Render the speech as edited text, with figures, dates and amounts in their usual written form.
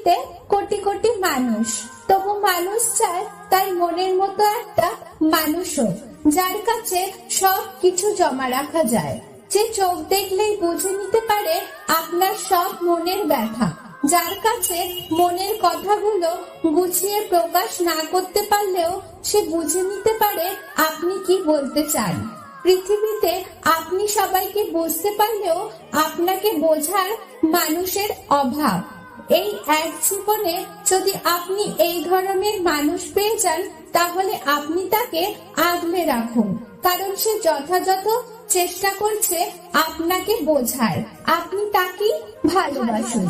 পৃথিবীতে কোটি কোটি মানুষ, তবু মানুষ চায় তার মনের মতো একটা মানুষ হোক, যার কাছে সব কিছু জমা রাখা যায়, যে চোখ দেখলেই বুঝে নিতে পারে আপনার সব মনের ব্যথা, যার কাছে মনের কথাগুলো গুছিয়ে প্রকাশ না করতে পারলেও সে বুঝে নিতে পারে আপনি কি বলতে চান। পৃথিবীতে আপনি সবাইকে বুঝতে পারলেও আপনাকে বোঝার মানুষের অভাব। এই এক জীবনে যদি আপনি এই ধরনের মানুষ পেয়ে যান, তাহলে আপনি তাকে আগলে রাখুন, কারণ সে যথাযথ চেষ্টা করছে আপনাকে বোঝার। আপনি তাকেই ভালোবাসুন।